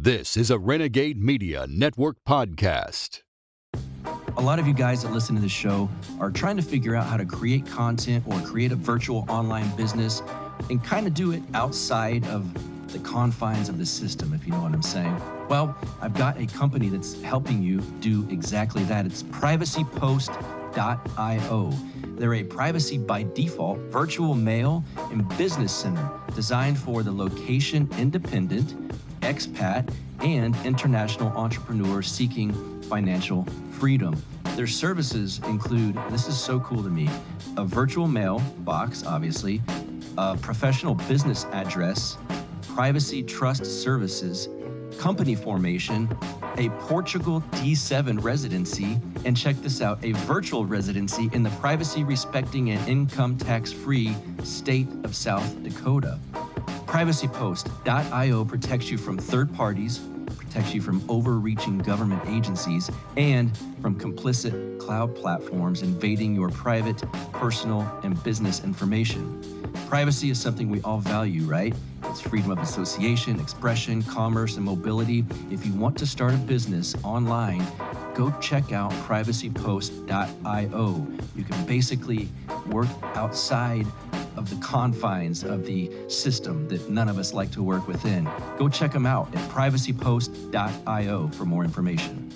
This is a Renegade Media Network podcast. A lot of you guys that listen to this show are trying to figure out how to create content or create a virtual online business and kind of do it outside of the confines of the system, if you know what I'm saying. Well, I've got a company that's helping you do exactly that. It's privacypost.io. They're a privacy by default virtual mail and business center designed for the location independent, expat, and international entrepreneurs seeking financial freedom. Their services include, this is so cool to me, a virtual mail box, obviously, a professional business address, privacy trust services, company formation, a Portugal D7 residency, and check this out, a virtual residency in the privacy-respecting and income tax-free state of South Dakota. Privacypost.io protects you from third parties, protects you from overreaching government agencies, and from complicit cloud platforms invading your private, personal, and business information. Privacy is something we all value, right? It's freedom of association, expression, commerce, and mobility. If you want to start a business online, go check out privacypost.io. You can basically work outside of the confines of the system that none of us like to work within. Go check them out at privacypost.io for more information.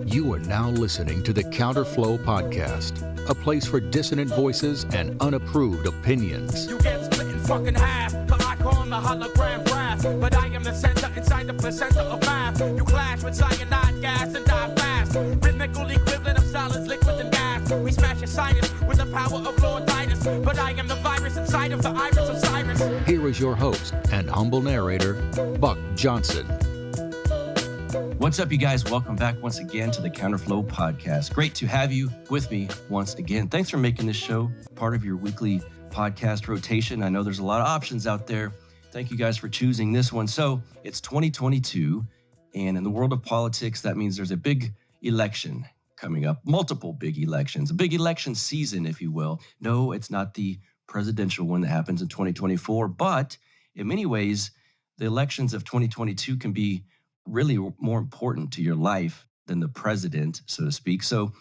You are now listening to the Counterflow Podcast, a place for dissonant voices and unapproved opinions. You get split in fucking half, but I call the hologram brass. But I am the center inside the placenta of math. You clash with cyanide gas and die fast. Rhythmical equivalent of solids, liquid, and gas. We smash your sinus with the power of Lord Titus. But I am the virus inside of the iris of Cyrus. Here is your host and humble narrator, Buck Johnson. What's up, you guys? Welcome back once again to the Counterflow Podcast. Great to have you with me once again. Thanks for making this show part of your weekly podcast rotation. I know there's a lot of options out there. Thank you guys for choosing this one. So it's 2022, and in the world of politics, that means there's a big election coming up, multiple big elections, a big election season, if you will. No, it's not the presidential one that happens in 2024, but in many ways, the elections of 2022 can be really more important to your life than the president, so to speak. So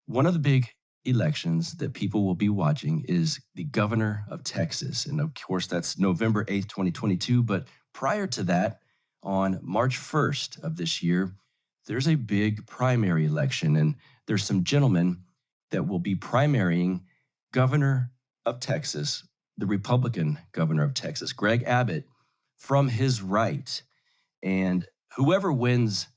one of the big elections that people will be watching is the governor of Texas. And of course, that's November 8th, 2022. But prior to that, on March 1st of this year, there's a big primary election. And there's some gentlemen that will be primarying governor of Texas, the Republican governor of Texas, Greg Abbott, from his right. And whoever wins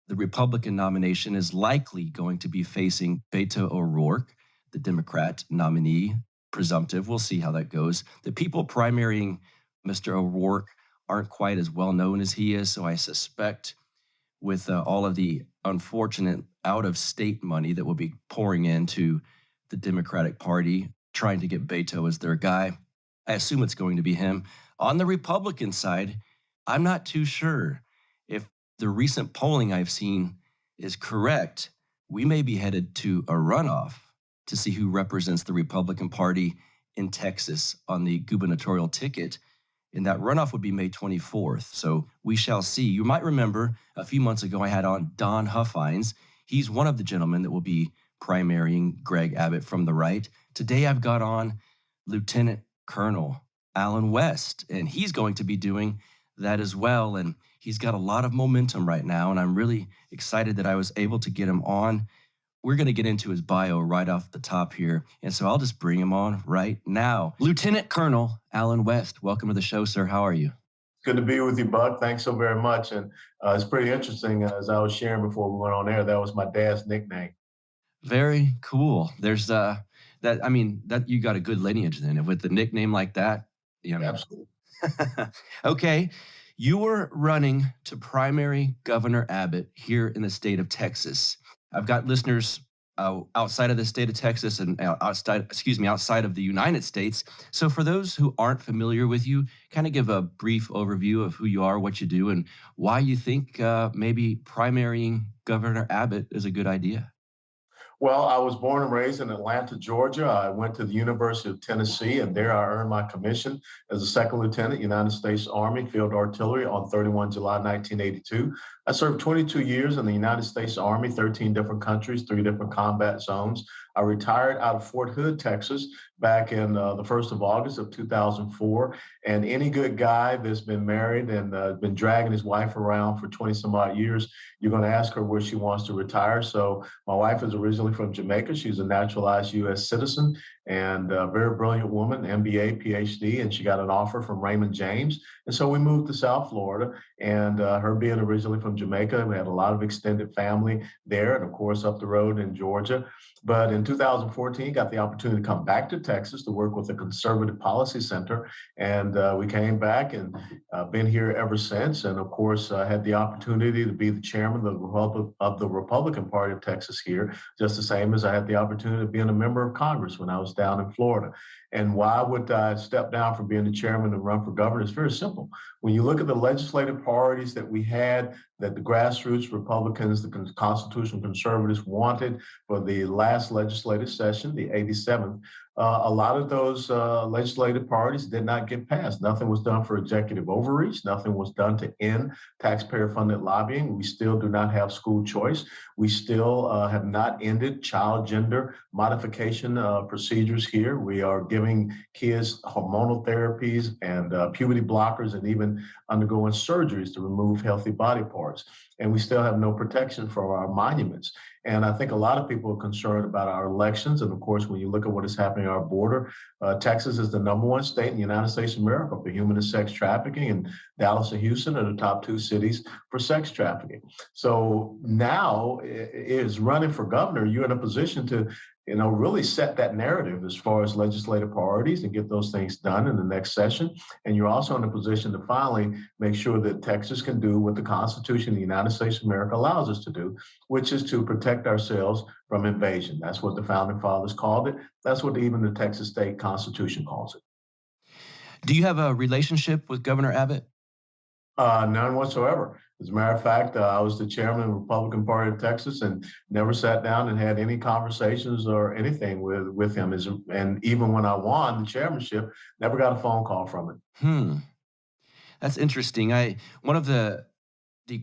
the Republican nomination is likely going to be facing Beto ORourke, the Democrat nominee, presumptive. We'll see how that goes. The people primarying Mr. ORourke aren't quite as well known as he is, so I suspect with all of the unfortunate out-of-state money that will be pouring into the Democratic Party, trying to get Beto as their guy, I assume it's going to be him. On the Republican side, I'm not too sure. If the recent polling I've seen is correct, we may be headed to a runoff to see who represents the Republican Party in Texas on the gubernatorial ticket. And that runoff would be May 24th. So we shall see. You might remember a few months ago, I had on Don Huffines. He's one of the gentlemen that will be primarying Greg Abbott from the right. Today, I've got on Lt Col Allen West, and he's going to be doing that as well. And he's got a lot of momentum right now, and I'm really excited that I was able to get him on. We're going to get into his bio right off the top here, and so I'll just bring him on right now. Lt Col Allen West, welcome to the show, sir. How are you? Good to be with you, Bud. Thanks so very much. And it's pretty interesting. As I was sharing before we went on air, that was my dad's nickname. Very cool. There's that you got a good lineage then with the nickname like that. You know. Absolutely. Okay. You were running to primary Governor Abbott here in the state of Texas. I've got listeners outside of the state of Texas and outside of the United States. So for those who aren't familiar with you, kind of give a brief overview of who you are, what you do, and why you think maybe primarying Governor Abbott is a good idea. Well, I was born and raised in Atlanta, Georgia. I went to the University of Tennessee, and there I earned my commission as a second lieutenant, United States Army Field Artillery on 31 July 1982. I served 22 years in the United States Army, 13 different countries, 3 different combat zones. I retired out of Fort Hood, Texas, back in the 1st of August of 2004. And any good guy that's been married and been dragging his wife around for 20 some odd years, you're going to ask her where she wants to retire. So my wife is originally from Jamaica. She's a naturalized U.S. citizen and a very brilliant woman, MBA, PhD, and she got an offer from Raymond James. And so we moved to South Florida, and her being originally from Jamaica, we had a lot of extended family there, and of course up the road in Georgia. But in 2014, got the opportunity to come back to Texas to work with the Conservative Policy Center, and we came back and been here ever since. And of course, had the opportunity to be the chairman of the Republican Party of Texas here, just the same as I had the opportunity of being a member of Congress when I was down in Florida. And why would I step down from being the chairman and run for governor? It's very simple. When you look at the legislative priorities that we had, that the grassroots Republicans, the constitutional conservatives wanted for the last legislative session, the 87th, a lot of those legislative priorities did not get passed. Nothing was done for executive overreach. Nothing was done to end taxpayer-funded lobbying. We still do not have school choice. We still have not ended child gender modification procedures here. We are giving kids hormonal therapies and puberty blockers and even undergoing surgeries to remove healthy body parts. And we still have no protection for our monuments. And I think a lot of people are concerned about our elections. And of course, when you look at what is happening at our border, Texas is the #1 state in the United States of America for human and sex trafficking, and Dallas and Houston are the top 2 cities for sex trafficking. So now is running for governor, you're in a position to really set that narrative as far as legislative priorities and get those things done in the next session. And you're also in a position to finally make sure that Texas can do what the Constitution of the United States of America allows us to do, which is to protect ourselves from invasion. That's what the founding fathers called it. That's what even the Texas state constitution calls it. Do you have a relationship with Governor Abbott? None whatsoever. As a matter of fact, I was the chairman of the Republican Party of Texas and never sat down and had any conversations or anything with him. And even when I won the chairmanship, never got a phone call from him. That's interesting. One of the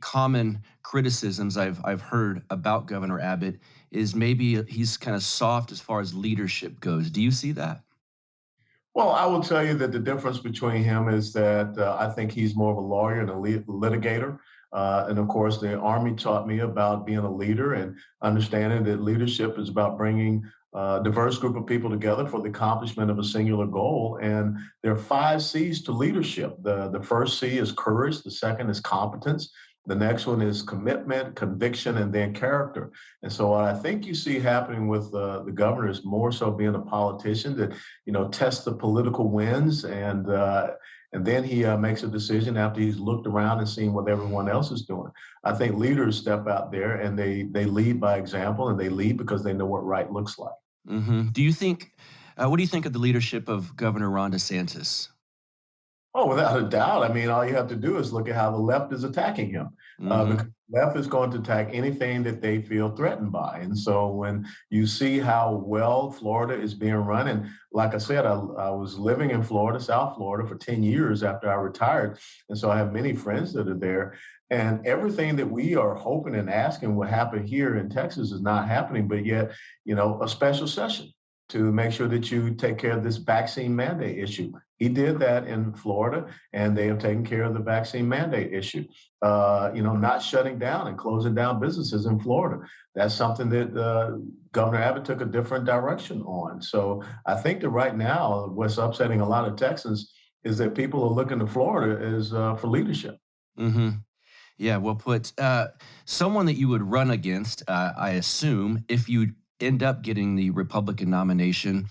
common criticisms I've heard about Governor Abbott is maybe he's kind of soft as far as leadership goes. Do you see that? Well, I will tell you that the difference between him is that I think he's more of a lawyer and a litigator. And of course, the Army taught me about being a leader and understanding that leadership is about bringing a diverse group of people together for the accomplishment of a singular goal. And there are 5 C's to leadership. The first C is courage. The second is competence. The next one is commitment, conviction, and then character. And so what I think you see happening with the governor is more so being a politician that, tests the political winds, and then he makes a decision after he's looked around and seen what everyone else is doing. I think leaders step out there and they lead by example, and they lead because they know what right looks like. Mm-hmm. What do you think of the leadership of Governor Ron DeSantis? Oh, without a doubt. I mean, all you have to do is look at how the left is attacking him. Because the left is going to attack anything that they feel threatened by. And so when you see how well Florida is being run, and like I said, I was living in Florida, South Florida, for 10 years after I retired. And so I have many friends that are there. And everything that we are hoping and asking will happen here in Texas is not happening, but yet, a special session to make sure that you take care of this vaccine mandate issue. He did that in Florida, and they have taken care of the vaccine mandate issue. Not shutting down and closing down businesses in Florida. That's something that Governor Abbott took a different direction on. So I think that right now, what's upsetting a lot of Texans is that people are looking to Florida as for leadership. Mm-hmm. Yeah, well put. Someone that you would run against, I assume, if you end up getting the Republican nomination,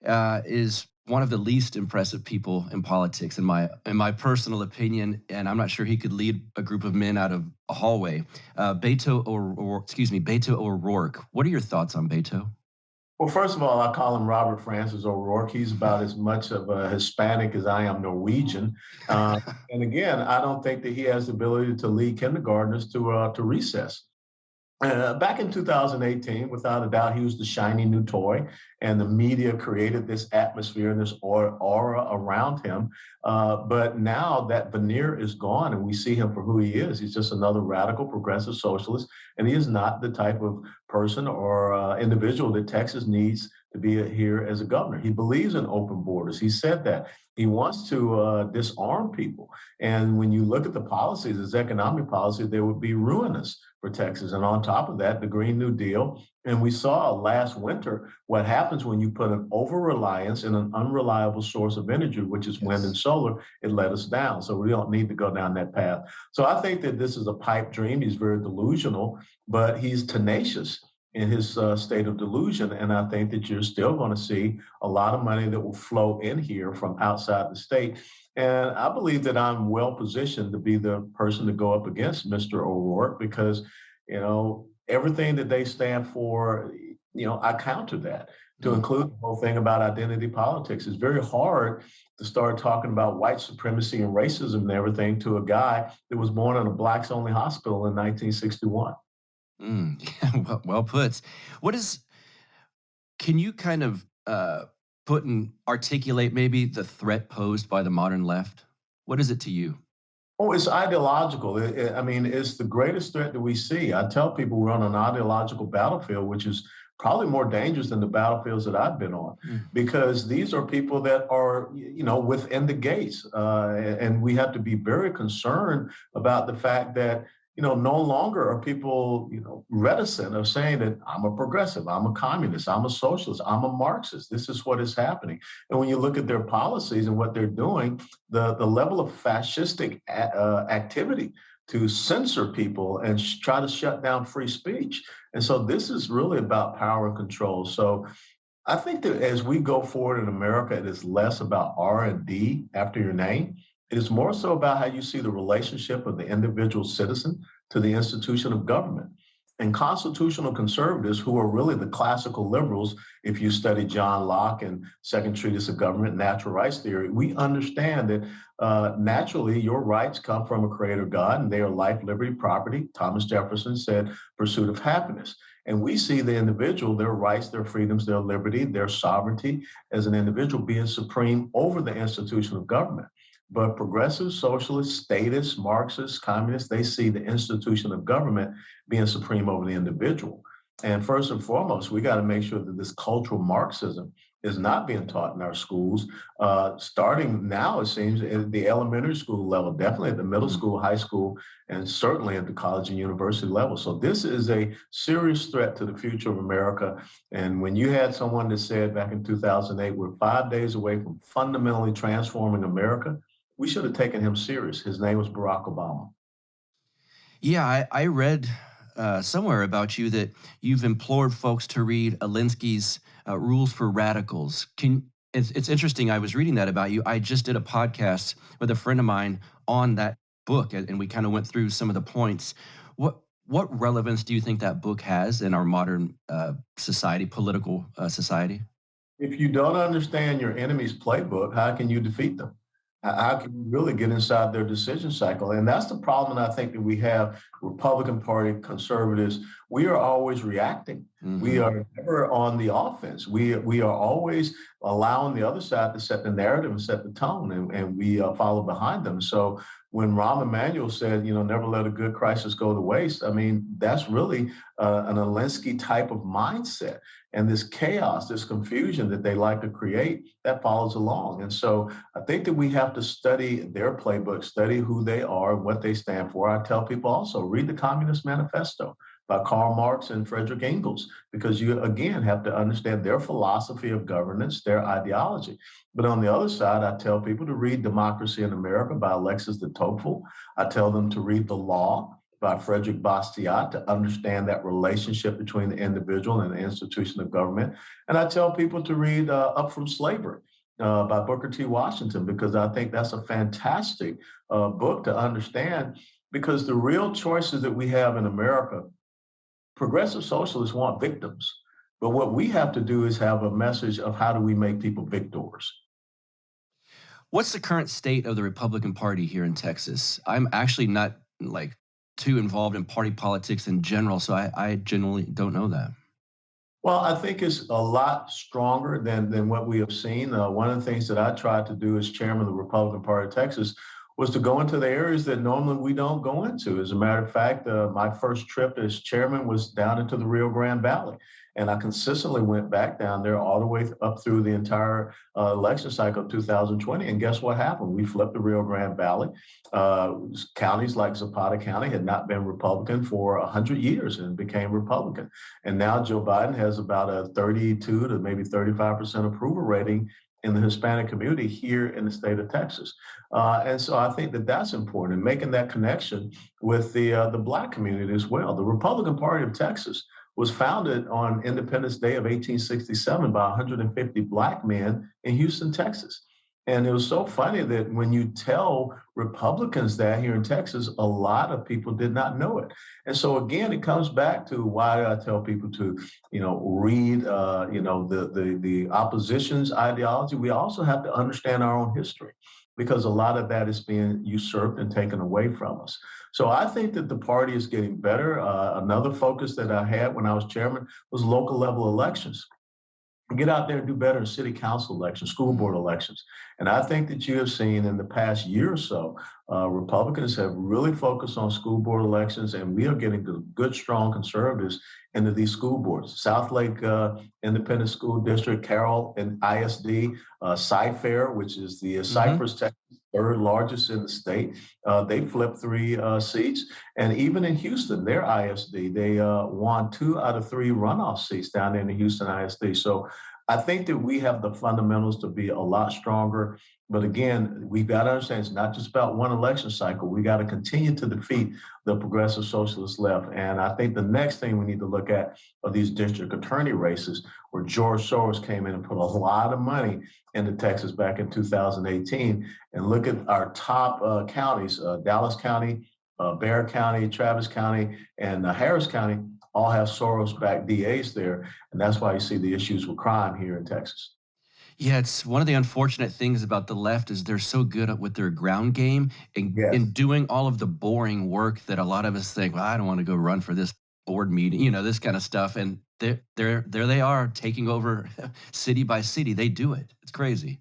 is one of the least impressive people in politics, in my personal opinion, and I'm not sure he could lead a group of men out of a hallway. Beto ORourke. What are your thoughts on Beto? Well, first of all, I call him Robert Francis O'Rourke. He's about as much of a Hispanic as I am Norwegian. And again, I don't think that he has the ability to lead kindergartners to recess. Back in 2018, without a doubt, he was the shiny new toy, and the media created this atmosphere and this aura around him. But now that veneer is gone, and we see him for who he is. He's just another radical progressive socialist, and he is not the type of person or individual that Texas needs to be here as a governor. He believes in open borders. He said that. He wants to disarm people. And when you look at the policies, his economic policy, they would be ruinous for Texas. And on top of that, the Green New Deal. And we saw last winter what happens when you put an over-reliance in an unreliable source of energy, which is wind and solar. It let us down. So we don't need to go down that path. So I think that this is a pipe dream. He's very delusional, but he's tenacious in his state of delusion. And I think that you're still going to see a lot of money that will flow in here from outside the state. And I believe that I'm well positioned to be the person to go up against Mr. O'Rourke because, everything that they stand for, I counter that to include the whole thing about identity politics. It's very hard to start talking about white supremacy and racism and everything to a guy that was born in a blacks only hospital in 1961. Yeah, well put. Can you kind of put and articulate maybe the threat posed by the modern left? What is it to you? Oh, it's ideological. It's the greatest threat that we see. I tell people we're on an ideological battlefield, which is probably more dangerous than the battlefields that I've been on, because these are people that are, within the gates. And we have to be very concerned about the fact that no longer are people, reticent of saying that I'm a progressive, I'm a communist, I'm a socialist, I'm a Marxist. This is what is happening. And when you look at their policies and what they're doing, the level of fascistic activity to censor people and try to shut down free speech. And so this is really about power and control. So I think that as we go forward in America, it is less about R&D after your name. It is more so about how you see the relationship of the individual citizen to the institution of government. And constitutional conservatives, who are really the classical liberals, if you study John Locke and Second Treatise of Government, Natural Rights Theory, we understand that naturally your rights come from a creator God, and they are life, liberty, property. Thomas Jefferson said, pursuit of happiness. And we see the individual, their rights, their freedoms, their liberty, their sovereignty as an individual being supreme over the institution of government. But progressive, socialists, statists, Marxists, communists, they see the institution of government being supreme over the individual. And first and foremost, we got to make sure that this cultural Marxism is not being taught in our schools, starting now, it seems, at the elementary school level, definitely at the middle school, high school, and certainly at the college and university level. So this is a serious threat to the future of America. And when you had someone that said back in 2008, we're 5 days away from fundamentally transforming America, we should have taken him serious. His name was Barack Obama. Yeah, I read somewhere about you that you've implored folks to read Alinsky's Rules for Radicals. It's interesting. I was reading that about you. I just did a podcast with a friend of mine on that book, and we kind of went through some of the points. What relevance do you think that book has in our modern society, political society? If you don't understand your enemy's playbook, how can you defeat them? How can you really get inside their decision cycle? And that's the problem I think that we have, Republican Party, conservatives. We are always reacting. We are never on the offense. We are always allowing the other side to set the narrative and set the tone, and we follow behind them. So when Rahm Emanuel said, never let a good crisis go to waste, that's really an Alinsky type of mindset. And this chaos, this confusion that they like to create, that follows along. And so I think that we have to study their playbook, study who they are, what they stand for. I tell people also, read the Communist Manifesto by Karl Marx and Frederick Engels, because you, again, have to understand their philosophy of governance, their ideology. But on the other side, I tell people to read Democracy in America by Alexis de Tocqueville. I tell them to read The Law by Frederick Bastiat to understand that relationship between the individual and the institution of government. And I tell people to read Up From Slavery by Booker T. Washington, because I think that's a fantastic book to understand, because the real choices that we have in America, progressive socialists want victims. But what we have to do is have a message of how do we make people victors. What's the current state of the Republican Party here in Texas? I'm actually not too involved in party politics in general, so I generally don't know that. Well, I think it's a lot stronger than what we have seen. One of the things that I tried to do as chairman of the Republican Party of Texas was to go into the areas that normally we don't go into. As a matter of fact, my first trip as chairman was down into the Rio Grande Valley. And I consistently went back down there all the way up through the entire election cycle of 2020. And guess what happened? We flipped the Rio Grande Valley. Counties like Zapata County had not been Republican for 100 years and became Republican. And now Joe Biden has about a 32 to maybe 35% approval rating in the Hispanic community here in the state of Texas. And so I think that that's important, and making that connection with the Black community as well. The Republican Party of Texas was founded on Independence Day of 1867 by 150 Black men in Houston, Texas. And it was so funny that when you tell Republicans that here in Texas, a lot of people did not know it. And so again, it comes back to why I tell people to, read, the opposition's ideology. We also have to understand our own history, because a lot of that is being usurped and taken away from us. So I think that the party is getting better. Another focus that I had when I was chairman was local level elections. Get out there and do better in city council elections, school board elections. And I think that you have seen in the past year or so, Republicans have really focused on school board elections, and we are getting good, strong conservatives into these school boards. South Lake Independent School District, Carroll and ISD, Cy-Fair, which is the Cypress, Texas, third largest in the state. They flipped 3 seats. And even in Houston, their ISD, they won 2 out of 3 runoff seats down there in the Houston ISD. So I think that we have the fundamentals to be a lot stronger. But again, we've got to understand it's not just about one election cycle. We got to continue to defeat the progressive socialist left. And I think the next thing we need to look at are these district attorney races, where George Soros came in and put a lot of money into Texas back in 2018. And look at our top counties, Dallas County, Bexar County, Travis County, and Harris County all have Soros-backed DAs there. And that's why you see the issues with crime here in Texas. Yeah, it's one of the unfortunate things about the left is they're so good at with their ground game and in doing all of the boring work that a lot of us think, well, I don't want to go run for this board meeting, this kind of stuff. And there they are taking over city by city. They do it. It's crazy.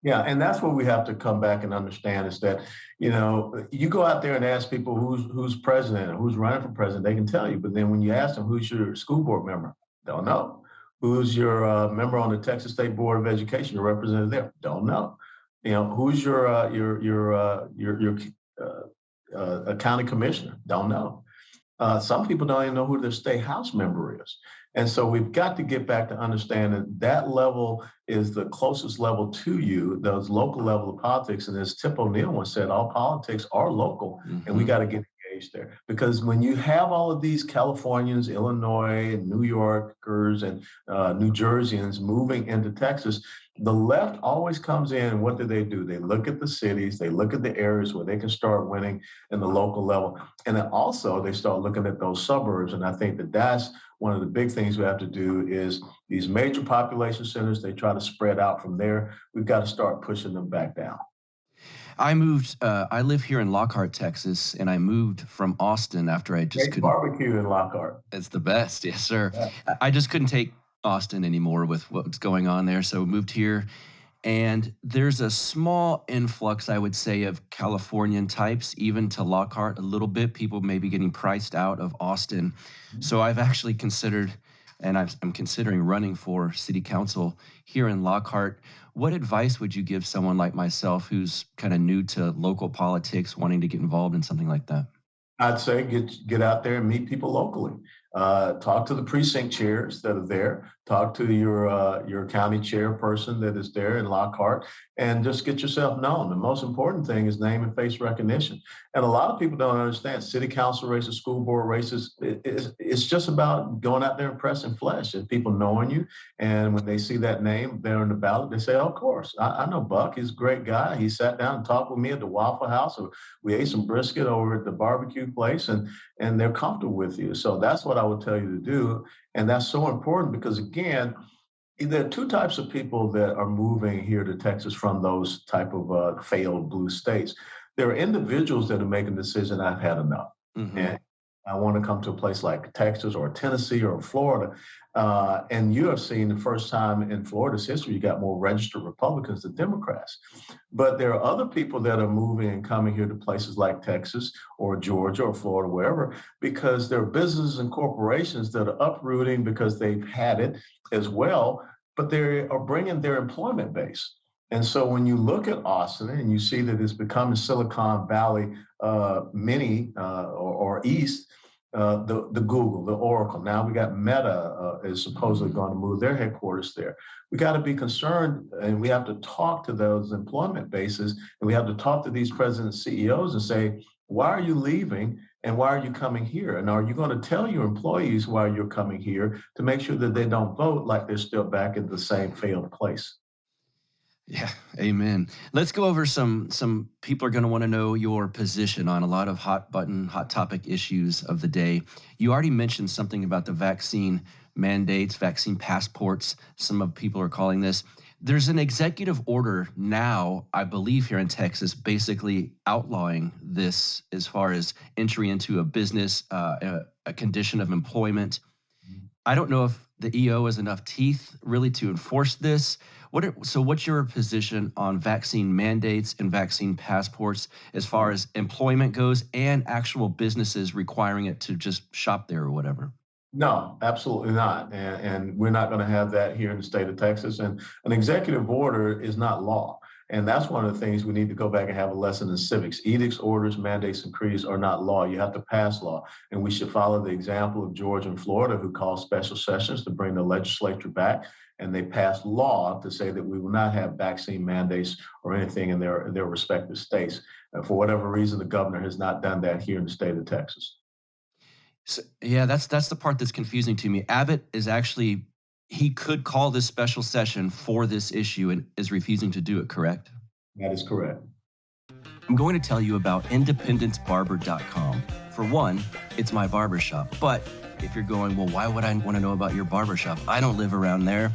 Yeah, and that's what we have to come back and understand is that, you go out there and ask people who's president or who's running for president, they can tell you. But then when you ask them, who's your school board member? Don't know. Who's your member on the Texas State Board of Education, your representative there? Don't know. Who's your county commissioner? Don't know. Some people don't even know who their state house member is. And so we've got to get back to understanding that level is the closest level to you, those local level of politics. And as Tip O'Neill once said, all politics are local, and we got to get engaged there. Because when you have all of these Californians, Illinois, and New Yorkers, and New Jerseyans moving into Texas, the left always comes in, and what do? They look at the cities, they look at the areas where they can start winning in the local level. And then also they start looking at those suburbs. And I think that that's one of the big things we have to do is these major population centers, they try to spread out from there. We've got to start pushing them back down. I live here in Lockhart, Texas, and I moved from Austin after I just couldn't. Barbecue in Lockhart. It's the best. Yes, sir. Yeah. I just couldn't take Austin anymore with what's going on there. So moved here, and there's a small influx, I would say, of Californian types, even to Lockhart a little bit. People may be getting priced out of Austin. So I've actually considered, and I'm considering running for city council here in Lockhart. What advice would you give someone like myself who's kind of new to local politics, wanting to get involved in something like that? I'd say get out there and meet people locally. Talk to the precinct chairs that are there. Talk to your county chairperson that is there in Lockhart, and just get yourself known. The most important thing is name and face recognition. And a lot of people don't understand city council races, school board races. It's just about going out there and pressing flesh and people knowing you. And when they see that name there on the ballot, they say, oh, of course, I know Buck. He's a great guy. He sat down and talked with me at the Waffle House. Or we ate some brisket over at the barbecue place, and they're comfortable with you. So that's what I would tell you to do. And that's so important because, again, there are 2 types of people that are moving here to Texas from those type of failed blue states. There are individuals that are making the decision, I've had enough. Mm-hmm. And I want to come to a place like Texas or Tennessee or Florida. And you have seen the first time in Florida's history, you got more registered Republicans than Democrats. But there are other people that are moving and coming here to places like Texas or Georgia or Florida, wherever, because there are businesses and corporations that are uprooting because they've had it as well, but they are bringing their employment base. And so when you look at Austin and you see that it's becoming Silicon Valley mini or East, the Google, the Oracle. Now we got Meta is supposedly going to move their headquarters there. We got to be concerned, and we have to talk to those employment bases, and we have to talk to these president CEOs and say, why are you leaving and why are you coming here? And are you going to tell your employees why you're coming here to make sure that they don't vote like they're still back in the same failed place? Yeah, amen. Let's go over some people are going to want to know your position on a lot of hot topic issues of the day. You already mentioned something about the vaccine mandates, vaccine passports. Some people are calling this. There's an executive order now, I believe, here in Texas, basically outlawing this as far as entry into a business, a condition of employment. I don't know if the EO has enough teeth really to enforce this. What's your position on vaccine mandates and vaccine passports as far as employment goes and actual businesses requiring it to just shop there or whatever? No, absolutely not. And we're not going to have that here in the state of Texas. And an executive order is not law. And that's one of the things we need to go back and have a lesson in civics. Edicts, orders, mandates, and decrees are not law. You have to pass law. And we should follow the example of Georgia and Florida, who called special sessions to bring the legislature back. And they passed law to say that we will not have vaccine mandates or anything in their respective states. And for whatever reason, the governor has not done that here in the state of Texas. So, yeah, that's the part that's confusing to me. Abbott is actually, he could call this special session for this issue and is refusing to do it, correct? That is correct. I'm going to tell you about independencebarber.com. For one, it's my barbershop. But if you're going, well, why would I want to know about your barbershop? I don't live around there.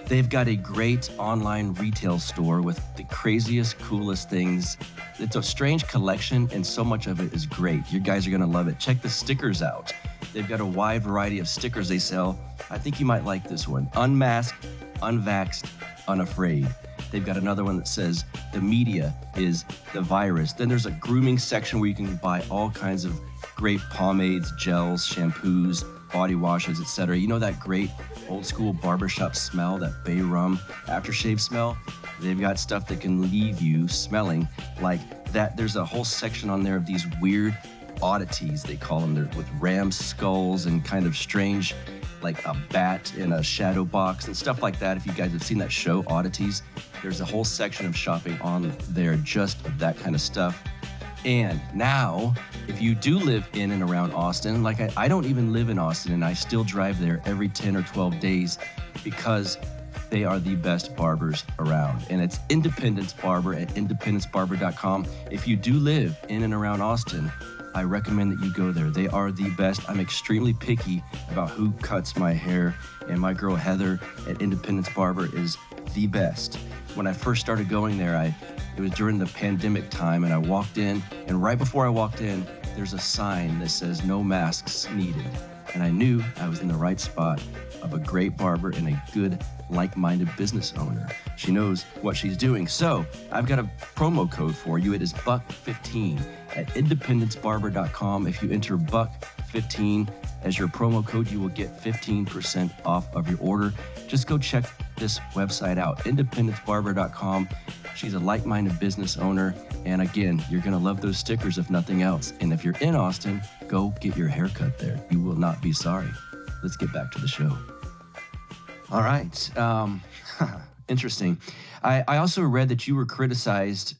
They've got a great online retail store with the craziest, coolest things. It's a strange collection, and so much of it is great. You guys are going to love it. Check the stickers out. They've got a wide variety of stickers they sell. I think you might like this one. Unmasked, unvaxxed, unafraid. They've got another one that says the media is the virus. Then there's a grooming section where you can buy all kinds of great pomades, gels, shampoos, body washes, etc. You know that great old school barbershop smell, that bay rum aftershave smell? They've got stuff that can leave you smelling like that. There's a whole section on there of these weird oddities, they call them. They're with ram skulls and kind of strange, like a bat in a shadow box and stuff like that. If you guys have seen that show, Oddities, there's a whole section of shopping on there just of that kind of stuff. And now, if you do live in and around Austin, like I don't even live in Austin, and I still drive there every 10 or 12 days because they are the best barbers around. And it's Independence Barber at independencebarber.com. If you do live in and around Austin, I recommend that you go there. They are the best. I'm extremely picky about who cuts my hair, and my girl Heather at Independence Barber is the best. When I first started going there, it was during the pandemic time, and I walked in, and right before I walked in, there's a sign that says no masks needed. And I knew I was in the right spot of a great barber and a good, like-minded business owner. She knows what she's doing. So I've got a promo code for you. It is BUCK15 at independencebarber.com. If you enter BUCK15 as your promo code, you will get 15% off of your order. Just go check this website out, independencebarber.com. She's a like-minded business owner. And again, you're going to love those stickers if nothing else. And if you're in Austin, go get your hair cut there. You will not be sorry. Let's get back to the show. All right. Interesting. I also read that you were criticized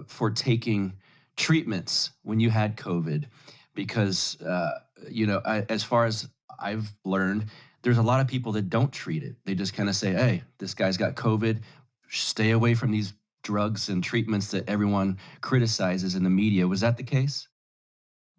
for taking treatments when you had COVID because, as far as I've learned, there's a lot of people that don't treat it. They just kind of say, hey, this guy's got COVID. Stay away from these drugs and treatments that everyone criticizes in the media. Was that the case?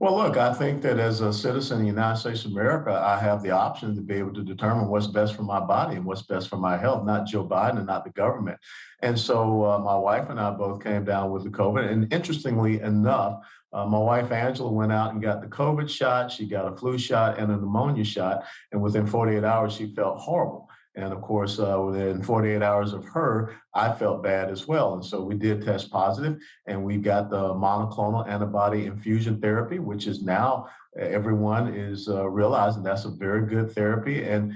Well, look, I think that as a citizen of the United States of America, I have the option to be able to determine what's best for my body and what's best for my health, not Joe Biden and not the government. And so my wife and I both came down with the COVID. And interestingly enough, my wife Angela went out and got the COVID shot. She got a flu shot and a pneumonia shot. And within 48 hours, she felt horrible. And of course, within 48 hours of her, I felt bad as well. And so we did test positive, and we got the monoclonal antibody infusion therapy, which is now everyone is realizing that's a very good therapy, and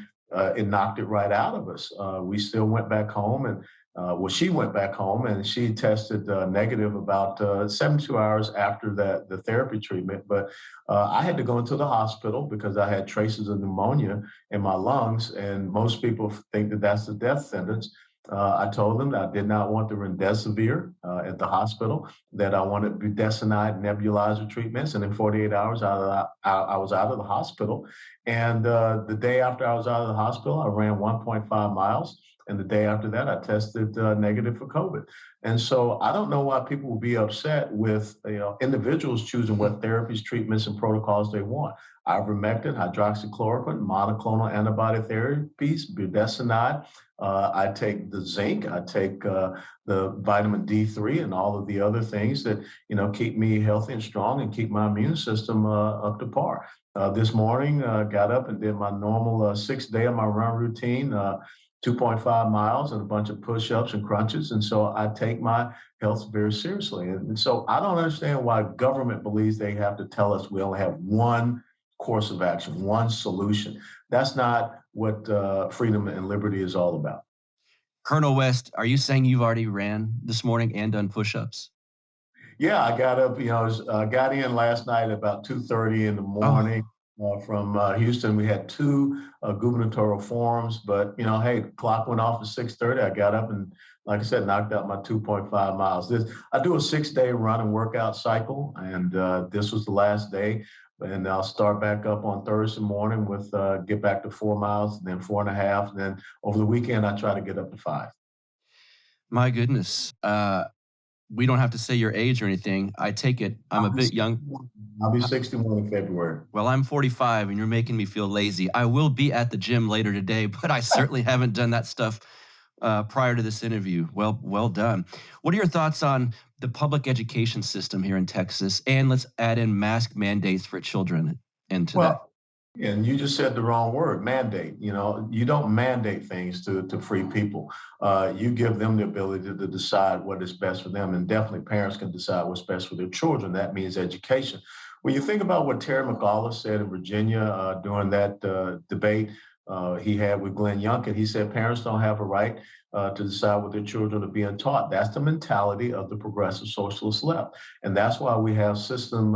it knocked it right out of us. We still went back home, and well, she went back home and she tested negative about 72 hours after the therapy treatment. But I had to go into the hospital because I had traces of pneumonia in my lungs, and most people think that that's a death sentence. I told them that I did not want the remdesivir at the hospital, that I wanted budesonide nebulizer treatments. And in 48 hours, I was out of the hospital. And the day after I was out of the hospital, I ran 1.5 miles. And the day after that, I tested negative for COVID. And so I don't know why people will be upset with individuals choosing what therapies, treatments, and protocols they want. Ivermectin, hydroxychloroquine, monoclonal antibody therapies, budesonide. I take the zinc. I take the vitamin D3 and all of the other things that keep me healthy and strong and keep my immune system up to par. This morning, got up and did my normal 6th day of my run routine. 2.5 miles and a bunch of push-ups and crunches. And so I take my health very seriously. And so I don't understand why government believes they have to tell us we only have one course of action, one solution. That's not what freedom and liberty is all about. Colonel West, are you saying you've already ran this morning and done push-ups? Yeah, I got up, got in last night about 2:30 in the morning. From Houston. We had 2 gubernatorial forums, but hey, clock went off at 6:30. I got up and, like I said, knocked out my 2.5 miles. I do a 6-day run and workout cycle, and this was the last day. And I'll start back up on Thursday morning with get back to 4 miles, then 4.5, and then over the weekend I try to get up to 5. My goodness. We don't have to say your age or anything. I take it I'm a bit young. I'll be 61 in February. Well, I'm 45 and you're making me feel lazy. I will be at the gym later today, but I certainly haven't done that stuff prior to this interview. Well done. What are your thoughts on the public education system here in Texas? And let's add in mask mandates for children into that. And you just said the wrong word, mandate. You don't mandate things to free people. You give them the ability to decide what is best for them. And definitely parents can decide what's best for their children. That means education. When you think about what Terry McAuliffe said in Virginia during that debate he had with Glenn Youngkin, he said parents don't have a right to decide what their children are being taught. That's the mentality of the progressive socialist left. And that's why we have a system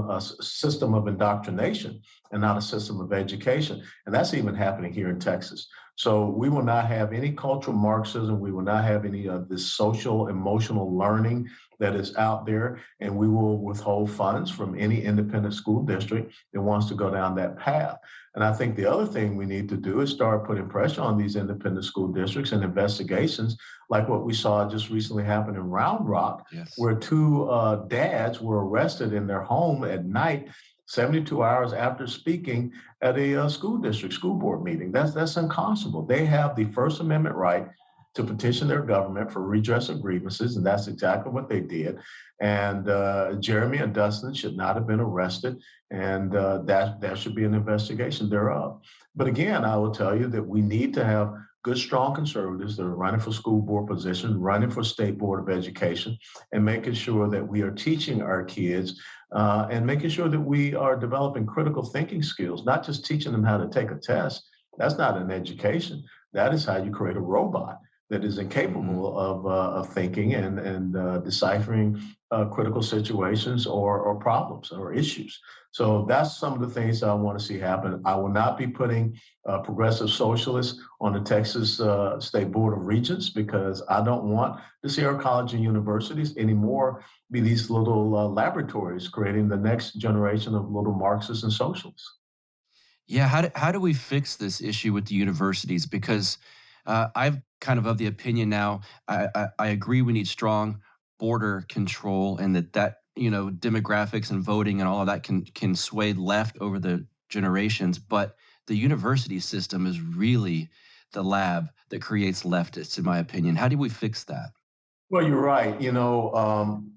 of indoctrination and not a system of education. And that's even happening here in Texas. So we will not have any cultural Marxism. We will not have any of this social, emotional learning that is out there. And we will withhold funds from any independent school district that wants to go down that path. And I think the other thing we need to do is start putting pressure on these independent school districts and investigations, like what we saw just recently happen in Round Rock, where 2 dads were arrested in their home at night, 72 hours after speaking at a school district, school board meeting. That's unconscionable. They have the First Amendment right to petition their government for redress of grievances, and that's exactly what they did. And Jeremy and Dustin should not have been arrested, and that should be an investigation thereof. But again, I will tell you that we need to have good, strong conservatives that are running for school board positions, running for state board of education, and making sure that we are teaching our kids and making sure that we are developing critical thinking skills, not just teaching them how to take a test. That's not an education. That is how you create a robot that is incapable of thinking and deciphering critical situations or problems or issues. So that's some of the things I want to see happen. I will not be putting progressive socialists on the Texas State Board of Regents because I don't want to see our colleges and universities anymore be these little laboratories creating the next generation of little Marxists and socialists. Yeah, how do we fix this issue with the universities? Because I've kind of the opinion now, I agree we need strong border control and that demographics and voting and all of that can sway left over the generations, but the university system is really the lab that creates leftists, in my opinion. How do we fix that? Well, you're right.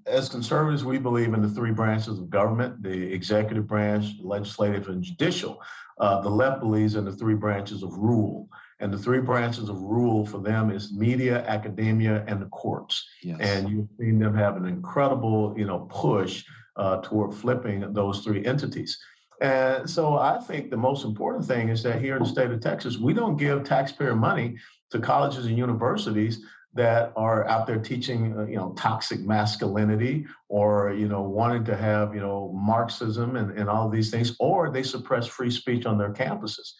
As conservatives, we believe in the three branches of government: the executive branch, legislative, and judicial. The left believes in the three branches of rule. And the three branches of rule for them is media, academia, and the courts. Yes. And you've seen them have an incredible, push toward flipping those three entities. And so I think the most important thing is that here in the state of Texas, we don't give taxpayer money to colleges and universities that are out there teaching, toxic masculinity or, wanting to have, Marxism and all of these things, or they suppress free speech on their campuses.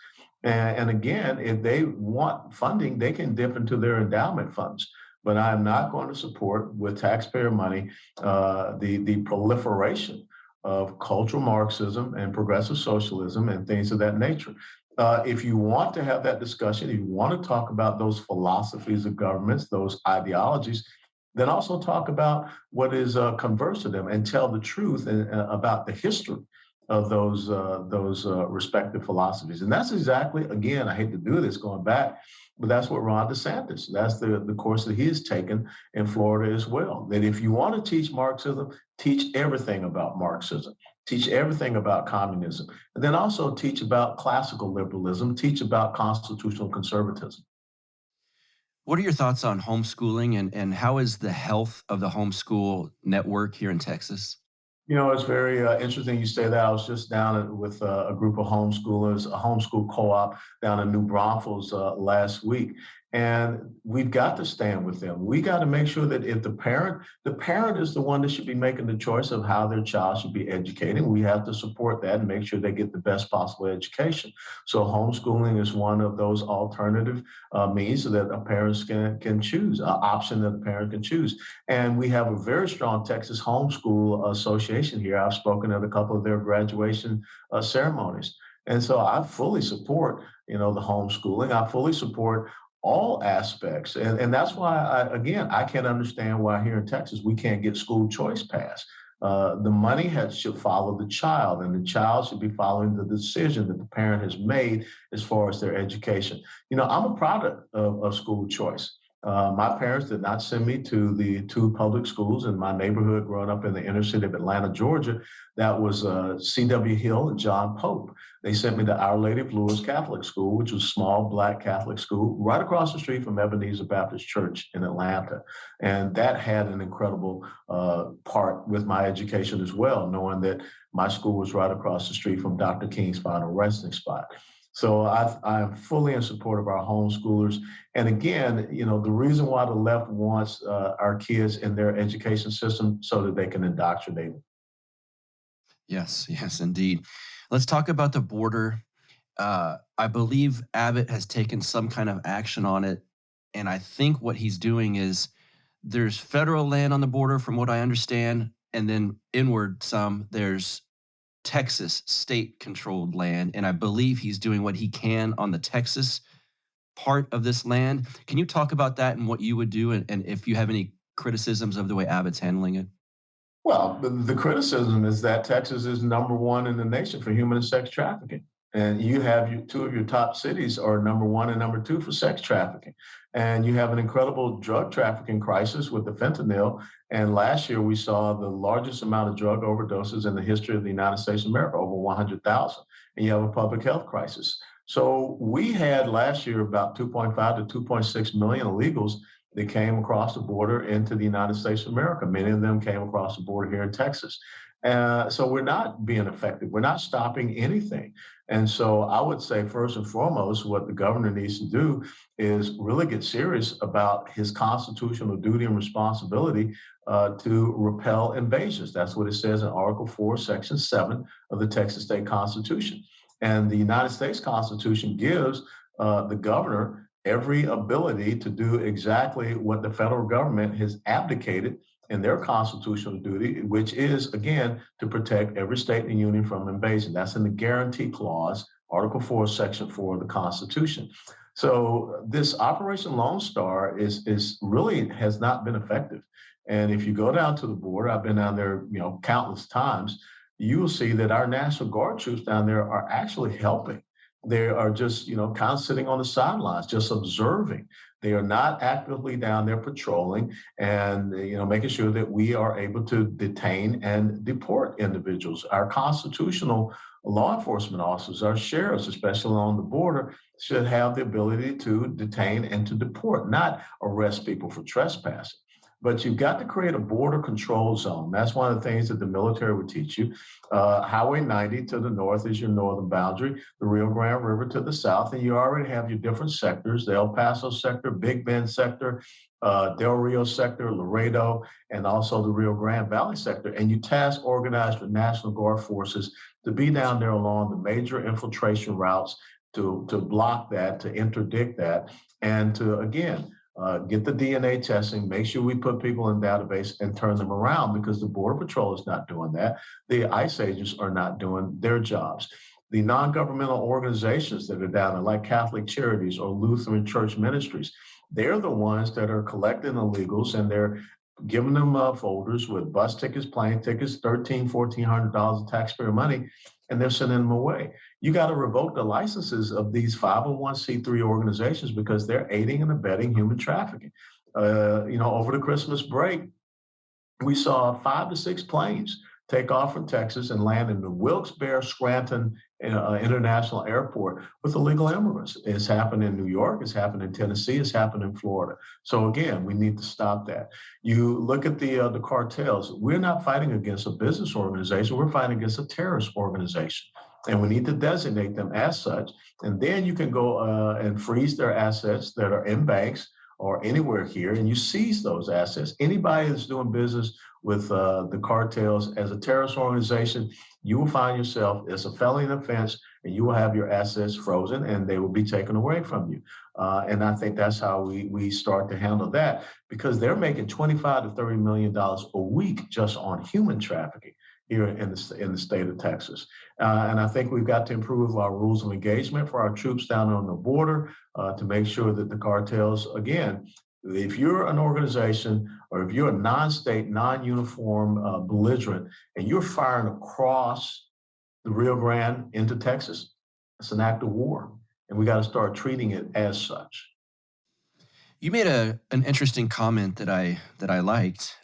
And again, if they want funding, they can dip into their endowment funds. But I'm not going to support with taxpayer money the proliferation of cultural Marxism and progressive socialism and things of that nature. If you want to have that discussion, if you want to talk about those philosophies of governments, those ideologies, then also talk about what is converse to them and tell the truth about the history of those respective philosophies. And that's exactly, again, I hate to do this going back, but that's what Ron DeSantis, that's the course that he has taken in Florida as well. That if you want to teach Marxism, teach everything about Marxism, teach everything about communism, and then also teach about classical liberalism, teach about constitutional conservatism. What are your thoughts on homeschooling and how is the health of the homeschool network here in Texas? It's very interesting you say that. I was just down with a group of homeschoolers, a homeschool co-op down in New Braunfels last week. And we've got to stand with them. We got to make sure that if the parent is the one that should be making the choice of how their child should be educated. We have to support that and make sure they get the best possible education. So homeschooling is one of those alternative means so that a parent can choose, an option that a parent can choose. And we have a very strong Texas Homeschool Association here. I've spoken at a couple of their graduation ceremonies. And so I fully support, the homeschooling. I fully support all aspects. And that's why, I can't understand why here in Texas we can't get school choice passed. The money should follow the child, and the child should be following the decision that the parent has made as far as their education. I'm a product of school choice. My parents did not send me to the two public schools in my neighborhood growing up in the inner city of Atlanta, Georgia. That was C.W. Hill and John Pope. They sent me to Our Lady of Lourdes Catholic School, which was a small Black Catholic school right across the street from Ebenezer Baptist Church in Atlanta. And that had an incredible part with my education as well, knowing that my school was right across the street from Dr. King's final resting spot. So I'm fully in support of our homeschoolers. And again, the reason why the left wants our kids in their education system so that they can indoctrinate them. Yes, indeed. Let's talk about the border. I believe Abbott has taken some kind of action on it. And I think what he's doing is there's federal land on the border, from what I understand, and then inward there's Texas state-controlled land, and I believe he's doing what he can on the Texas part of this land. Can you talk about that and what you would do, and if you have any criticisms of the way Abbott's handling it? Well, the criticism is that Texas is number one in the nation for human and sex trafficking. And you have two of your top cities are number one and number two for sex trafficking. And you have an incredible drug trafficking crisis with the fentanyl. And last year we saw the largest amount of drug overdoses in the history of the United States of America, over 100,000. And you have a public health crisis. So we had last year about 2.5 to 2.6 million illegals that came across the border into the United States of America. Many of them came across the border here in Texas. So we're not being effective. We're not stopping anything. And so I would say, first and foremost, what the governor needs to do is really get serious about his constitutional duty and responsibility to repel invasions. That's what it says in Article 4, Section 7 of the Texas State Constitution. And the United States Constitution gives the governor every ability to do exactly what the federal government has abdicated in their constitutional duty, which is, again, to protect every state in the union from invasion. That's in the Guarantee Clause, Article 4, Section 4 of the Constitution. So this Operation Lone Star is really has not been effective. And if you go down to the border, I've been down there, countless times, you will see that our National Guard troops down there are actually helping. They are just, kind of sitting on the sidelines, just observing. They are not actively down there patrolling and, making sure that we are able to detain and deport individuals. Our constitutional law enforcement officers, our sheriffs, especially on the border, should have the ability to detain and to deport, not arrest people for trespassing. But you've got to create a border control zone. That's one of the things that the military would teach you. Highway 90 to the north is your northern boundary, the Rio Grande River to the south, and you already have your different sectors, the El Paso sector, Big Bend sector, Del Rio sector, Laredo, and also the Rio Grande Valley sector. And you task organized with National Guard forces to be down there along the major infiltration routes to block that, to interdict that, and to, again, get the DNA testing, make sure we put people in database and turn them around, because the Border Patrol is not doing that. The ICE agents are not doing their jobs. The non-governmental organizations that are down there, like Catholic Charities or Lutheran Church Ministries, they're the ones that are collecting illegals, and they're giving them folders with bus tickets, plane tickets, $1,300, $1,400 of taxpayer money, and they're sending them away. You got to revoke the licenses of these 501c3 organizations, because they're aiding and abetting human trafficking. Over the Christmas break, we saw 5 to 6 planes take off from Texas and land in the Wilkes-Barre Scranton International Airport with illegal immigrants. It's happened in New York, it's happened in Tennessee, it's happened in Florida. So again, we need to stop that. You look at the cartels. We're not fighting against a business organization, we're fighting against a terrorist organization. And we need to designate them as such. And then you can go and freeze their assets that are in banks or anywhere here, and you seize those assets. Anybody that's doing business with the cartels as a terrorist organization, you will find yourself as a felony offense, and you will have your assets frozen, and they will be taken away from you. And I think that's how we start to handle that, because they're making $25 to $30 million a week just on human trafficking here in the state of Texas. And I think we've got to improve our rules of engagement for our troops down on the border to make sure that the cartels, again, if you're an organization or if you're a non-state, non-uniform belligerent, and you're firing across the Rio Grande into Texas, it's an act of war. And we got to start treating it as such. You made an interesting comment that I liked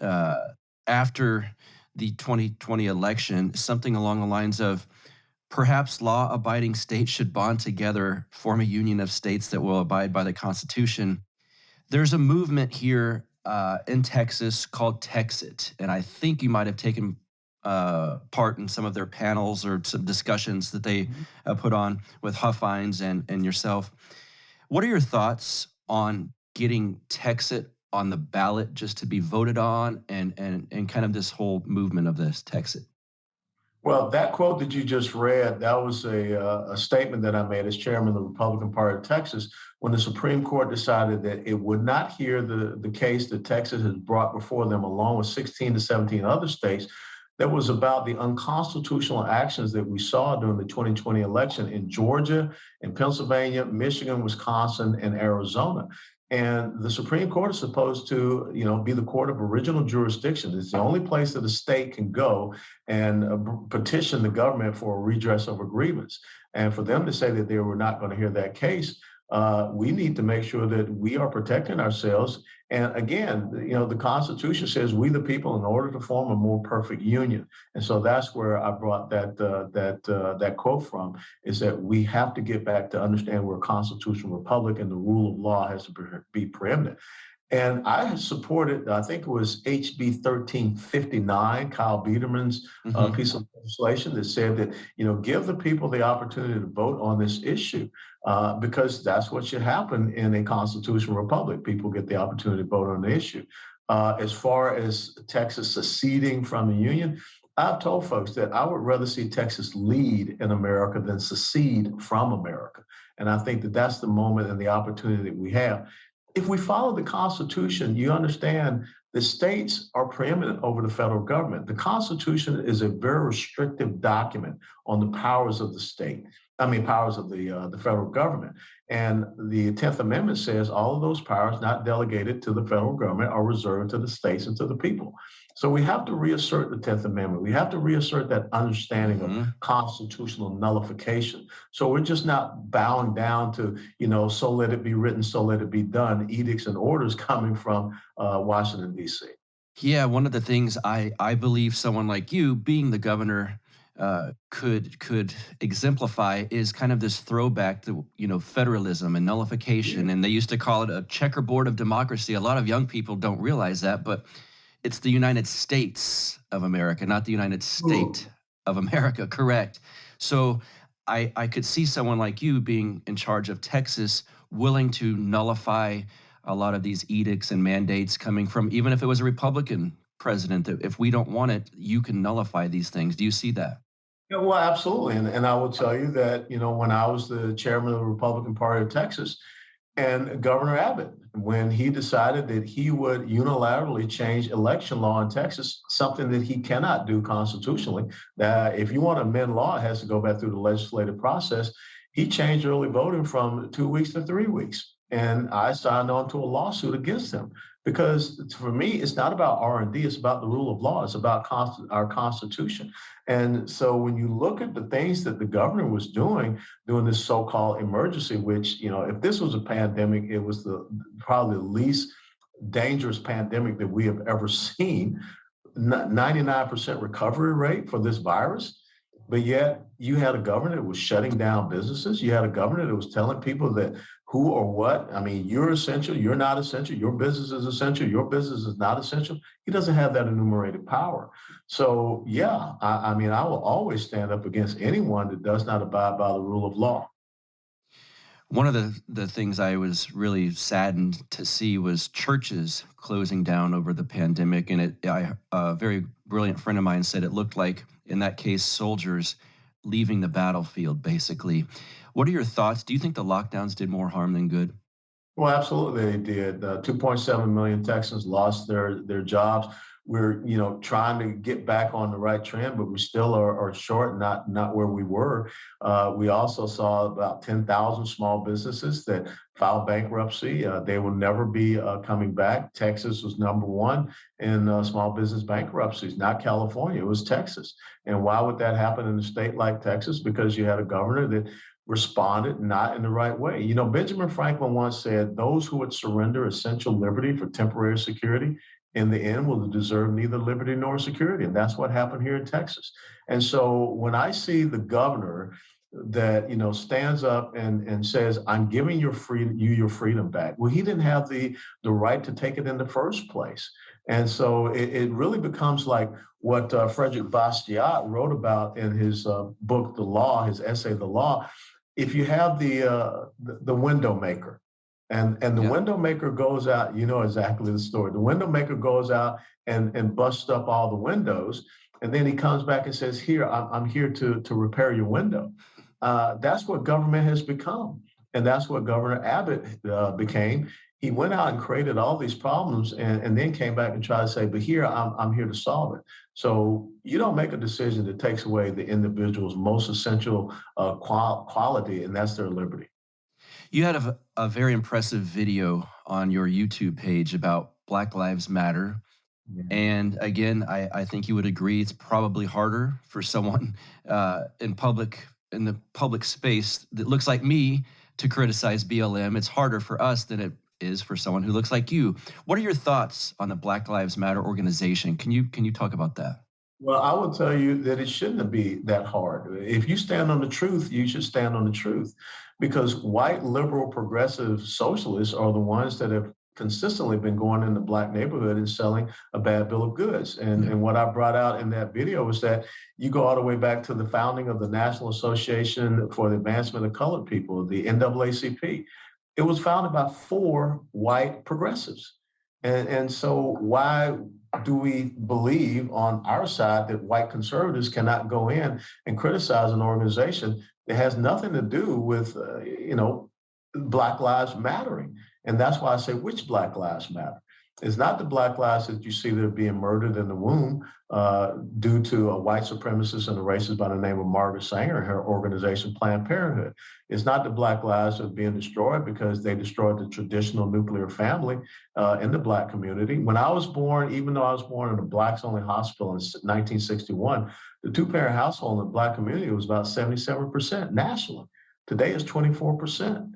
after the 2020 election, something along the lines of perhaps law-abiding states should bond together, form a union of states that will abide by the Constitution. There's a movement here in Texas called Texit, and I think you might have taken part in some of their panels or some discussions that they put on with Huffines and yourself. What are your thoughts on getting Texit on the ballot just to be voted on, and kind of this whole movement of this Texit? Well, that quote that you just read, that was a statement that I made as chairman of the Republican Party of Texas when the Supreme Court decided that it would not hear the case that Texas has brought before them, along with 16 to 17 other states, that was about the unconstitutional actions that we saw during the 2020 election in Georgia, in Pennsylvania, Michigan, Wisconsin, and Arizona. And the Supreme Court is supposed to, be the court of original jurisdiction. It's the only place that a state can go and petition the government for a redress of a grievance. And for them to say that they were not going to hear that case, we need to make sure that we are protecting ourselves. And again, the Constitution says we the people in order to form a more perfect union. And so that's where I brought that quote from, is that we have to get back to understand we're a constitutional republic and the rule of law has to be preeminent. And I supported, I think it was HB 1359, Kyle Biedermann's piece of legislation that said that, give the people the opportunity to vote on this issue because that's what should happen in a constitutional republic. People get the opportunity to vote on the issue. As far as Texas seceding from the union, I've told folks that I would rather see Texas lead in America than secede from America. And I think that that's the moment and the opportunity that we have. if we follow the Constitution, you understand the states are preeminent over the federal government. The Constitution is a very restrictive document on the powers of the state. I mean, powers of the federal government. And the 10th Amendment says all of those powers not delegated to the federal government are reserved to the states and to the people. So we have to reassert the 10th Amendment. We have to reassert that understanding of constitutional nullification. So we're just not bowing down to, so let it be written, so let it be done, edicts and orders coming from Washington, D.C. Yeah, one of the things I believe someone like you, being the governor, could exemplify is kind of this throwback to federalism and nullification, and they used to call it a checkerboard of democracy. A lot of young people don't realize that, but it's the United States of America, not the United State of America. Correct. So I could see someone like you being in charge of Texas, willing to nullify a lot of these edicts and mandates coming from, even if it was a Republican president, that if we don't want it, you can nullify these things. Do you see that? Yeah, well, absolutely. And I will tell you that, when I was the chairman of the Republican Party of Texas, and Governor Abbott, when he decided that he would unilaterally change election law in Texas, something that he cannot do constitutionally, that if you want to amend law, it has to go back through the legislative process. He changed early voting from 2 weeks to 3 weeks. And I signed on to a lawsuit against him because for me, it's not about R&D, it's about the rule of law. It's about our Constitution. And so when you look at the things that the governor was doing during this so-called emergency, which, if this was a pandemic, it was probably the least dangerous pandemic that we have ever seen, 99% recovery rate for this virus. But yet you had a governor that was shutting down businesses. You had a governor that was telling people that who or what, you're essential, you're not essential, your business is essential, your business is not essential. He doesn't have that enumerated power. So yeah, I will always stand up against anyone that does not abide by the rule of law. One of the things I was really saddened to see was churches closing down over the pandemic. And a very brilliant friend of mine said it looked like, in that case, soldiers leaving the battlefield, basically. What are your thoughts? Do you think the lockdowns did more harm than good? Well, absolutely they did. 2.7 million Texans lost their jobs. We're, trying to get back on the right trend, but we still are short, not where we were. We also saw about 10,000 small businesses that filed bankruptcy. They will never be coming back. Texas was number one in small business bankruptcies, not California. It was Texas. And why would that happen in a state like Texas? Because you had a governor that responded not in the right way. Benjamin Franklin once said, those who would surrender essential liberty for temporary security in the end will deserve neither liberty nor security. And that's what happened here in Texas. And so when I see the governor that, stands up and says, I'm giving you your freedom back. Well, he didn't have the right to take it in the first place. And so it really becomes like what Frederick Bastiat wrote about in his book, The Law, his essay, The Law. If you have the window maker, and the window maker goes out, exactly the story. The window maker goes out and busts up all the windows, and then he comes back and says, here, I'm here to repair your window. That's what government has become. And that's what Governor Abbott became. He went out and created all these problems and then came back and tried to say, but here, I'm here to solve it. So you don't make a decision that takes away the individual's most essential quality, and that's their liberty. You had a very impressive video on your YouTube page about Black Lives Matter. Yeah. And again, I think you would agree it's probably harder for someone in the public space that looks like me to criticize BLM. It's harder for us than it is for someone who looks like you. What are your thoughts on the Black Lives Matter organization? Can you talk about that? Well, I will tell you that it shouldn't be that hard. If you stand on the truth, you should stand on the truth, because white, liberal, progressive socialists are the ones that have consistently been going in the Black neighborhood and selling a bad bill of goods. And what I brought out in that video was that you go all the way back to the founding of the National Association for the Advancement of Colored People, the NAACP. It was founded by 4 white progressives. And so why do we believe on our side that white conservatives cannot go in and criticize an organization that has nothing to do with, Black Lives Mattering? And that's why I say, which Black lives matter? It's not the Black lives that you see that are being murdered in the womb due to a white supremacist and a racist by the name of Margaret Sanger and her organization, Planned Parenthood. It's not the Black lives that are being destroyed because they destroyed the traditional nuclear family in the Black community. When I was born, even though I was born in a Blacks-only hospital in 1961, the two-parent household in the Black community was about 77% nationally. Today it's 24%.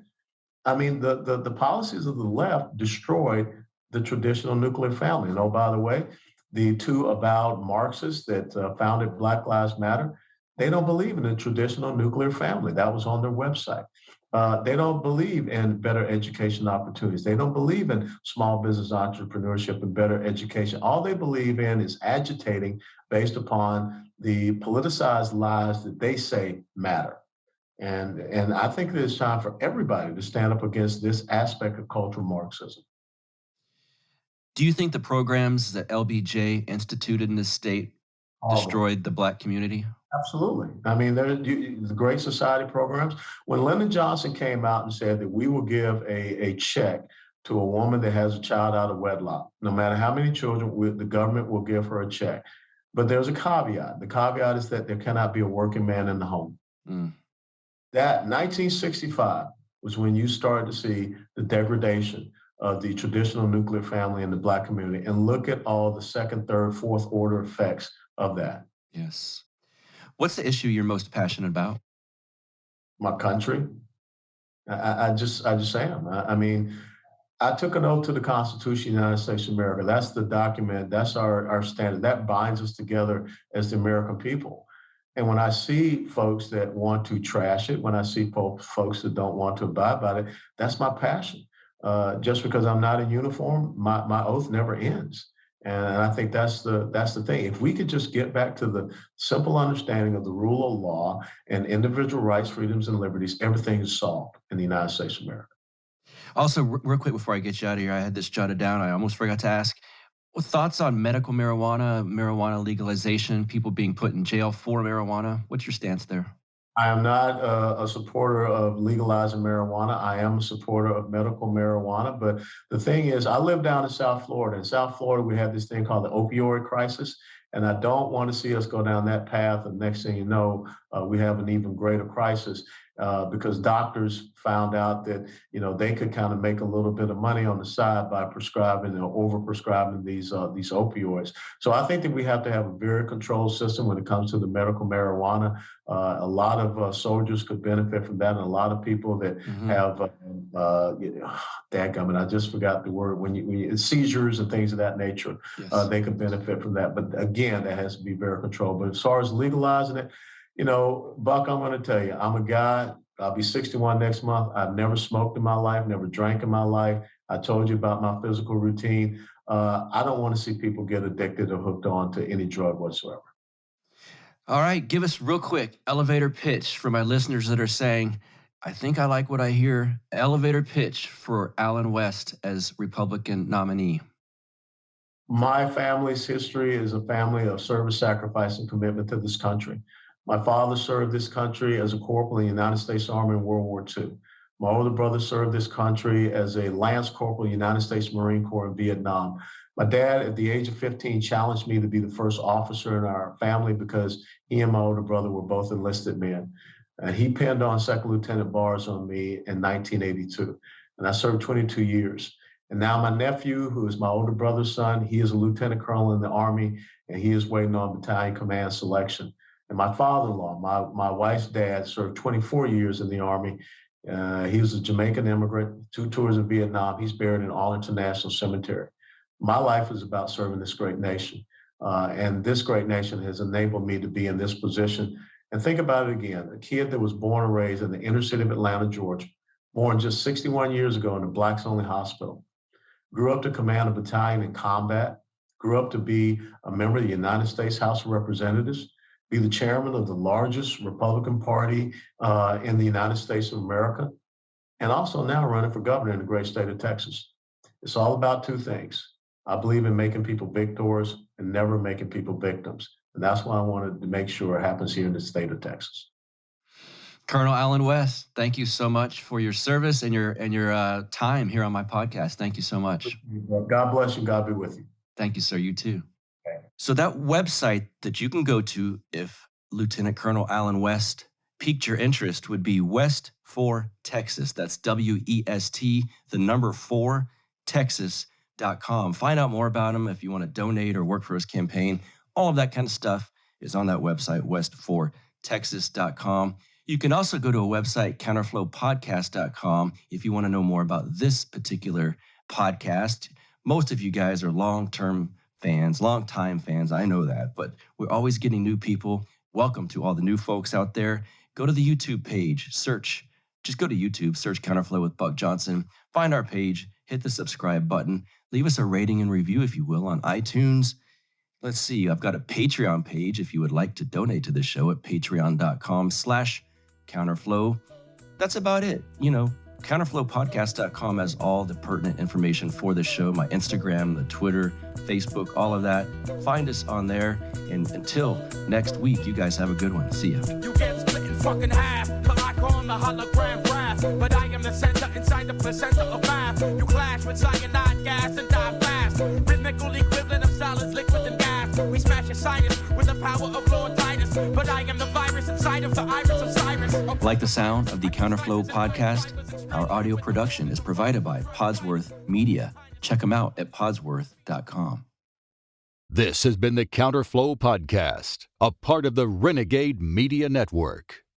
I mean, the policies of the left destroyed the traditional nuclear family. And oh, by the way, the two avowed Marxists that founded Black Lives Matter, they don't believe in the traditional nuclear family. That was on their website. They don't believe in better education opportunities. They don't believe in small business entrepreneurship and better education. All they believe in is agitating based upon the politicized lies that they say matter. And I think that it's time for everybody to stand up against this aspect of cultural Marxism. Do you think the programs that LBJ instituted in this state destroyed the Black community? Absolutely. I mean, the Great Society programs, when Lyndon Johnson came out and said that we will give a check to a woman that has a child out of wedlock, no matter how many children, the government will give her a check. But there's a caveat. The caveat is that there cannot be a working man in the home. That 1965 was when you started to see the degradation of the traditional nuclear family in the Black community, and look at all the second, third, fourth order effects of that. Yes. What's the issue you're most passionate about? My country. I just am. I mean, I took an oath to the Constitution of the United States of America. That's the document. That's our standard. That binds us together as the American people. And when I see folks that want to trash it, when I see folks that don't want to abide by it, that's my passion. Just because I'm not in uniform, my oath never ends. And I think that's the thing. If we could just get back to the simple understanding of the rule of law and individual rights, freedoms, and liberties, everything is solved in the United States of America. Also, real quick before I get you out of here, I had this jotted down. I almost forgot to ask. Thoughts on medical marijuana legalization, people being put in jail for marijuana? What's your stance there? I am not a supporter of legalizing marijuana. I am a supporter of medical marijuana. But the thing is, I live down in South Florida. In South Florida, we have this thing called the opioid crisis. And I don't want to see us go down that path. And next thing you know, we have an even greater crisis because doctors found out that, they could kind of make a little bit of money on the side by prescribing or overprescribing these opioids. So I think that we have to have a very controlled system when it comes to the medical marijuana. A lot of soldiers could benefit from that, and a lot of people that have, dadgummit, I just forgot the word, when you seizures and things of that nature, they could benefit from that. But again, that has to be very controlled. But as far as legalizing it, Buck, I'm going to tell you, I'm a guy. I'll be 61 next month. I've never smoked in my life, never drank in my life. I told you about my physical routine. I don't want to see people get addicted or hooked on to any drug whatsoever. All right, give us real quick elevator pitch for my listeners that are saying, I think I like what I hear. Elevator pitch for Allen West as Republican nominee. My family's history is a family of service, sacrifice, and commitment to this country. My father served this country as a corporal in the United States Army in World War II. My older brother served this country as a Lance Corporal in the United States Marine Corps in Vietnam. My dad, at the age of 15, challenged me to be the first officer in our family because he and my older brother were both enlisted men. And he pinned on second lieutenant bars on me in 1982. And I served 22 years. And now my nephew, who is my older brother's son, he is a lieutenant colonel in the Army, and he is waiting on battalion command selection. And my father-in-law, my wife's dad, served 24 years in the Army. He was a Jamaican immigrant, 2 tours in Vietnam. He's buried in Arlington National Cemetery. My life is about serving this great nation. And this great nation has enabled me to be in this position. And think about it again, a kid that was born and raised in the inner city of Atlanta, Georgia, born just 61 years ago in a Blacks-only hospital, grew up to command a battalion in combat, grew up to be a member of the United States House of Representatives, be the chairman of the largest Republican Party in the United States of America, and also now running for governor in the great state of Texas. It's all about 2 things. I believe in making people victors and never making people victims. And that's why I wanted to make sure it happens here in the state of Texas. Colonel Allen West, thank you so much for your service and your time here on my podcast. Thank you so much. God bless you. God be with you. Thank you, sir. You too. Okay. So that website that you can go to if Lieutenant Colonel Allen West piqued your interest would be West for Texas. That's WEST, the number 4, Texas.com. Find out more about him if you want to donate or work for his campaign. All of that kind of stuff is on that website, West4Texas.com. You can also go to a website, counterflowpodcast.com, if you want to know more about this particular podcast. Most of you guys are long-time fans, I know that, but we're always getting new people. Welcome to all the new folks out there. Go to the YouTube page, just go to YouTube, search Counterflow with Buck Johnson, find our page, hit the subscribe button, leave us a rating and review, if you will, on iTunes. Let's see, I've got a Patreon page if you would like to donate to the show at patreon.com/counterflow. That's about it. Counterflowpodcast.com has all the pertinent information for the show, my Instagram, the Twitter, Facebook, all of that. Find us on there. And until next week, you guys have a good one. See ya. You get split in fucking half, till I call the hologram brass. But I am the center inside the placenta of math. You clash with cyanide gas and die fast. Rhythmical equivalent of solids, liquid and gas. We smash your sinus with the power of Lord Titus. But I am the virus inside of the iris of Cyrus. Like the sound of the Counterflow podcast? Our audio production is provided by Podsworth Media. Check them out at podsworth.com. This has been the Counterflow Podcast, a part of the Renegade Media Network.